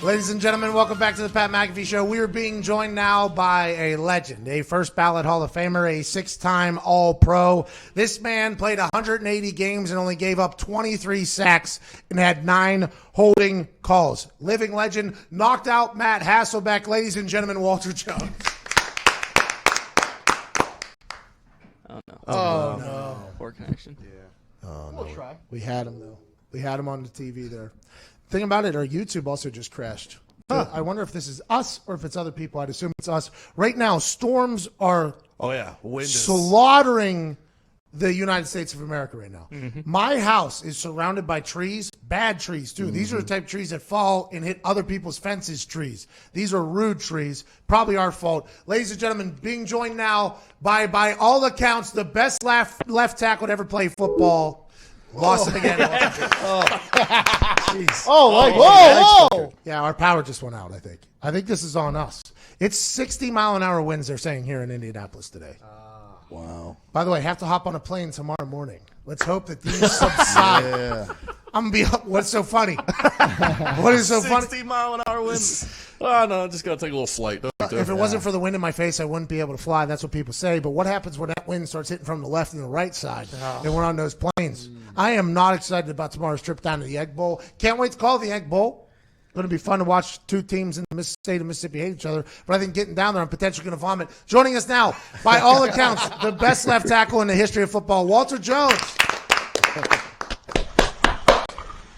Ladies and gentlemen, welcome back to the Pat McAfee Show. We are being joined now by a legend, a first ballot Hall of Famer, a six-time All-Pro. This man played 180 games and only gave up 23 sacks and had 9 holding calls. Living legend, knocked out Matt Hasselbeck. Ladies and gentlemen, Walter Jones. Oh, no. Poor connection. Yeah. Oh, no. We'll try. We had him, though. We had him on the TV there. Thing about it, our YouTube also just crashed. I wonder if this is us or if it's other people. I'd assume it's us. Right now, storms are slaughtering the United States of America right now. Mm-hmm. My house is surrounded by trees, bad trees, too. Mm-hmm. These are the type of trees that fall and hit other people's fences trees. These are rude trees, probably our fault. Ladies and gentlemen, being joined now by all accounts, the best left tackle to ever play football. Lost it again. Whoa. Yeah, our power just went out, I think. I think this is on us. It's 60-mile-an-hour winds, they're saying, here in Indianapolis today. Wow. By the way, I have to hop on a plane tomorrow morning. Let's hope that these subside. Yeah. I'm going to be up. What's so funny? What is so funny? 60-mile-an-hour winds. Oh, no, I'm just going to take a little flight. If it wasn't for the wind in my face, I wouldn't be able to fly. That's what people say. But what happens when that wind starts hitting from the left and the right side? And we're on those planes. I am not excited about tomorrow's trip down to the Egg Bowl. Can't wait to call the Egg Bowl. Going to be fun to watch two teams in the state of Mississippi hate each other. But I think getting down there, I'm potentially going to vomit. Joining us now, by all accounts, the best left tackle in the history of football, Walter Jones.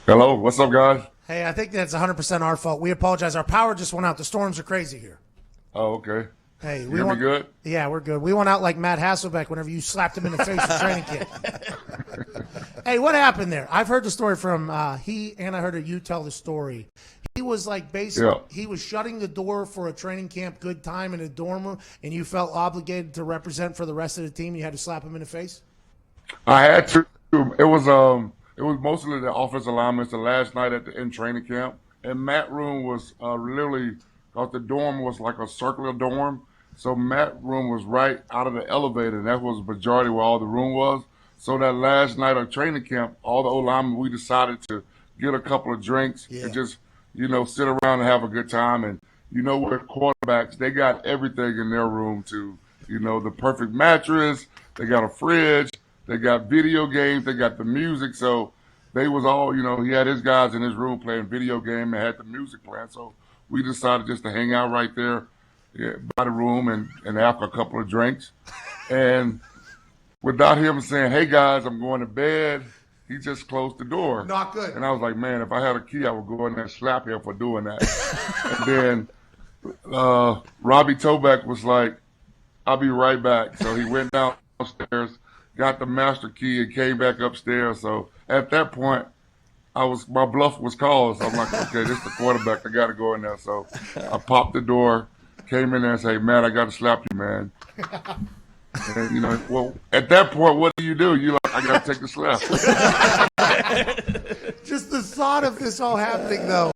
Hello, what's up, guys? Hey, I think that's 100% our fault. We apologize. Our power just went out. The storms are crazy here. Oh, okay. Hey, we hear me good? Yeah, we're good. We went out like Matt Hasselbeck whenever you slapped him in the face in training camp. Hey, what happened there? I've heard the story from he, and I heard you tell the story. He was like basically he was shutting the door for a training camp good time in a dorm room, and you felt obligated to represent for the rest of the team. You had to slap him in the face? I had to. It was mostly the offensive linemen the last night in training camp, and Matt room was literally, because the dorm was like a circular dorm, so Matt room was right out of the elevator, and that was the majority where all the room was. So that last night of training camp, all the old linemen, we decided to get a couple of drinks and just, sit around and have a good time. And with quarterbacks, they got everything in their room to, the perfect mattress, they got a fridge, they got video games, they got the music. So they was all, he had his guys in his room playing video game and had the music playing. So we decided just to hang out right there by the room and after a couple of drinks. And without him saying, hey, guys, I'm going to bed, he just closed the door. Not good. And I was like, man, if I had a key, I would go in there and slap him for doing that. And then Robbie Toback was like, I'll be right back. So he went downstairs, got the master key, and came back upstairs. So at that point, my bluff was called. So I'm like, okay, this is the quarterback. I got to go in there. So I popped the door, came in there and said, man, I got to slap you, man. And, well, at that point, what do? You like, I got to take the slap. Just the thought of this all happening, though.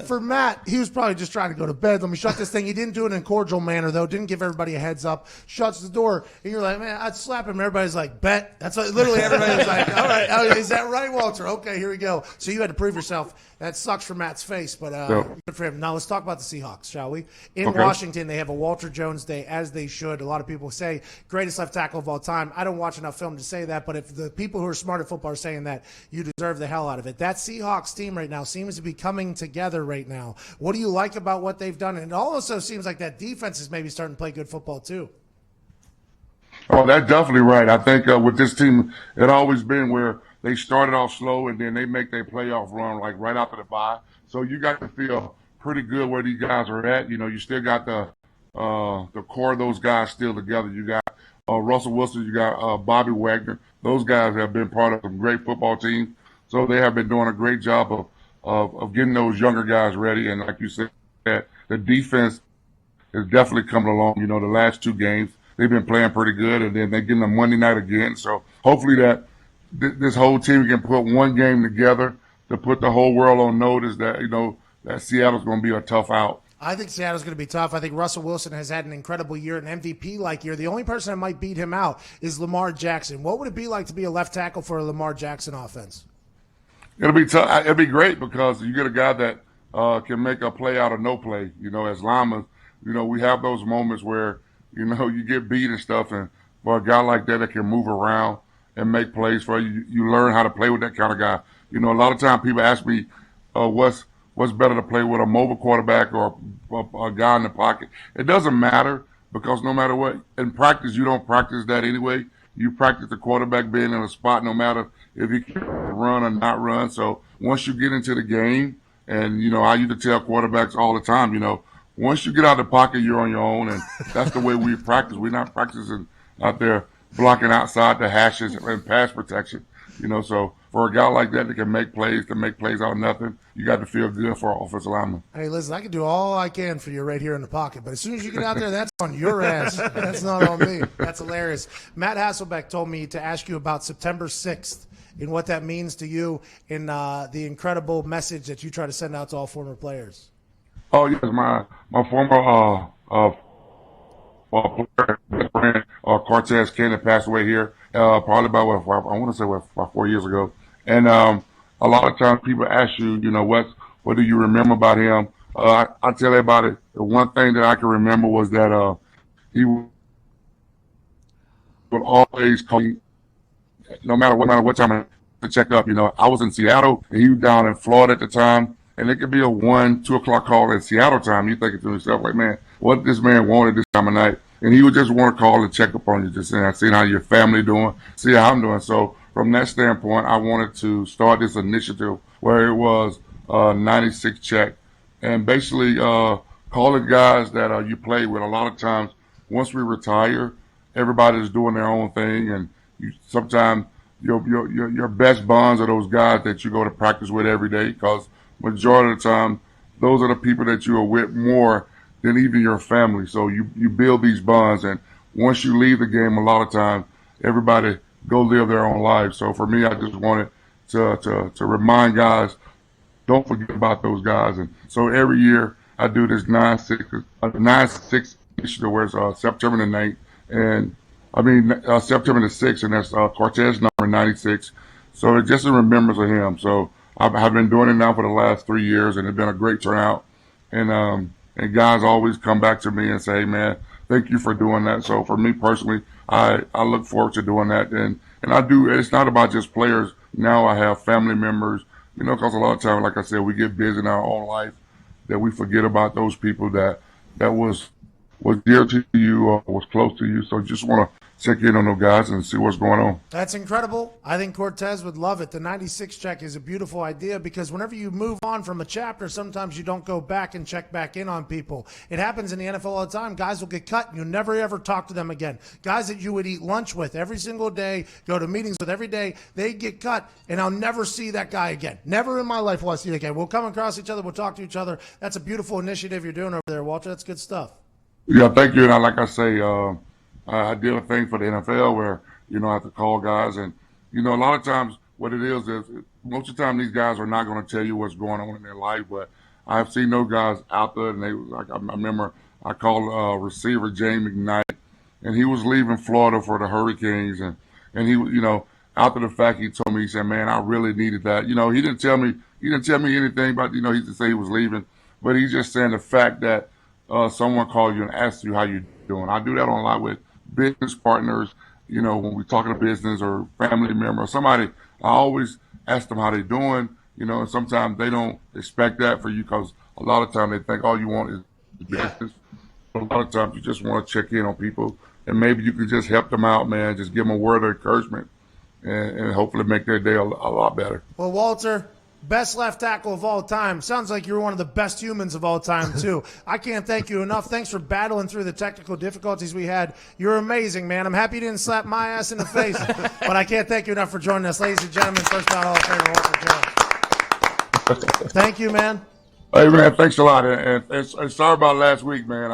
For Matt, he was probably just trying to go to bed. Let me shut this thing. He didn't do it in a cordial manner, though. Didn't give everybody a heads up. Shuts the door. And you're like, man, I'd slap him. Everybody's like, bet. That's what literally everybody was like, all right. Oh, is that right, Walter? Okay, here we go. So you had to prove yourself. That sucks for Matt's face, but good for him. Now let's talk about the Seahawks, shall we? In Washington, they have a Walter Jones Day, as they should. A lot of people say greatest left tackle of all time. I don't watch enough film to say that, but if the people who are smart at football are saying that, you deserve the hell out of it. That Seahawks team right now seems to be coming together right now. What do you like about what they've done? And it also seems like that defense is maybe starting to play good football too. Oh, that's definitely right. I think with this team, it always been where they started off slow and then they make their playoff run like right after the bye. So you got to feel pretty good where these guys are at. You still got the core of those guys still together. You got Russell Wilson, you got Bobby Wagner. Those guys have been part of some great football teams. So they have been doing a great job of getting those younger guys ready. And like you said, the defense is definitely coming along. The last 2 games, they've been playing pretty good, and then they're getting a Monday night again. So hopefully that this whole team can put one game together to put the whole world on notice that, that Seattle's going to be a tough out. I think Seattle's going to be tough. I think Russell Wilson has had an incredible year, an MVP-like year. The only person that might beat him out is Lamar Jackson. What would it be like to be a left tackle for a Lamar Jackson offense? It'll be tough. It'll be great because you get a guy that can make a play out of no play. As linemen, we have those moments where, you get beat and stuff, and for a guy like that can move around and make plays for you, you learn how to play with that kind of guy. A lot of times people ask me, what's better to play with, a mobile quarterback or a guy in the pocket? It doesn't matter because no matter what, in practice, you don't practice that anyway. You practice the quarterback being in a spot no matter if he can run or not run. So once you get into the game, and, I used to tell quarterbacks all the time, once you get out of the pocket, you're on your own, and that's the way we practice. We're not practicing out there blocking outside the hashes and pass protection. So for a guy like that can make plays out of nothing, you got to feel good for an offensive lineman. Hey, listen, I can do all I can for you right here in the pocket, but as soon as you get out there, that's on your ass. That's not on me. That's hilarious. Matt Hasselbeck told me to ask you about September 6th and what that means to you in the incredible message that you try to send out to all former players. Oh, yes, my former player, best friend, Cortez Cannon, passed away here probably about 4 years ago. And a lot of times people ask you, what do you remember about him? I tell everybody the one thing that I can remember was that he would always call me, no matter what time to check up. I was in Seattle, and he was down in Florida at the time, and it could be a 1, 2 o'clock call in Seattle time. You thinking to yourself, like, man, what this man wanted this time of night? And he would just want to call and check up on you, just seeing how your family doing, see how I'm doing. So from that standpoint, I wanted to start this initiative where it was 96 check, and basically calling guys that you play with. A lot of times, once we retire, everybody's doing their own thing, and sometimes your best bonds are those guys that you go to practice with every day, because majority of the time, those are the people that you are with more than even your family. So you build these bonds, and once you leave the game, a lot of times everybody go live their own lives. So for me, I just wanted to remind guys, don't forget about those guys. And so every year I do this 9-6 initiative where it's September the 9th, and September the 6th, and that's Cortez number 96. So it's just a remembrance of him. So I've been doing it now for the last 3 years, and it's been a great turnout. And guys always come back to me and say, hey, man, thank you for doing that. So for me personally, I look forward to doing that. And I do, it's not about just players. Now I have family members, because a lot of times, like I said, we get busy in our own life that we forget about those people that was dear to you or was close to you. So just want to check in on those guys and see what's going on. That's incredible. I think Cortez would love it. The 96 check is a beautiful idea because whenever you move on from a chapter, sometimes you don't go back and check back in on people. It happens in the NFL all the time. Guys will get cut and you'll never ever talk to them again. Guys that you would eat lunch with every single day, go to meetings with every day, they get cut and I'll never see that guy again. Never in my life will I see that guy. We'll come across each other. We'll talk to each other. That's a beautiful initiative you're doing over there, Walter. That's good stuff. Yeah, thank you. And like I say, I did a thing for the NFL where, I have to call guys. And, a lot of times what it is most of the time these guys are not going to tell you what's going on in their life. But I've seen those guys out there, and I remember I called receiver James McKnight, and he was leaving Florida for the Hurricanes. And he, after the fact, he told me, he said, man, I really needed that. He didn't tell me anything about, he didn't say he was leaving. But he's just saying the fact that someone called you and asked you how you're doing. I do that on a lot with business partners, when we're talking to business or family member or somebody, I always ask them how they're doing, and sometimes they don't expect that for you because a lot of times they think all you want is business. But a lot of times you just want to check in on people, and maybe you can just help them out, man, just give them a word of encouragement and hopefully make their day a lot better. Well, Walter, best left tackle of all time. Sounds like you're one of the best humans of all time, too. I can't thank you enough. Thanks for battling through the technical difficulties we had. You're amazing, man. I'm happy you didn't slap my ass in the face, but I can't thank you enough for joining us. Ladies and gentlemen, first bout Hall of Famer, Walter Jones. Thank you, man. Hey, man, thanks a lot. And sorry about last week, man.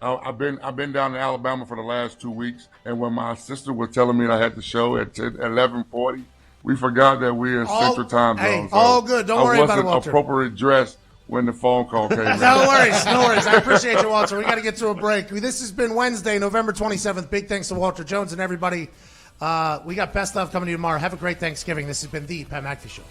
I've been down in Alabama for the last 2 weeks, and when my sister was telling me I had the show at 11:40, we forgot that we're in Central Time Zone. Hey, all good. Don't worry about it, Walter. I wasn't appropriately dressed when the phone call came in. No worries. I appreciate you, Walter. We got to get to a break. This has been Wednesday, November 27th. Big thanks to Walter Jones and everybody. We got best love coming to you tomorrow. Have a great Thanksgiving. This has been the Pat McAfee Show.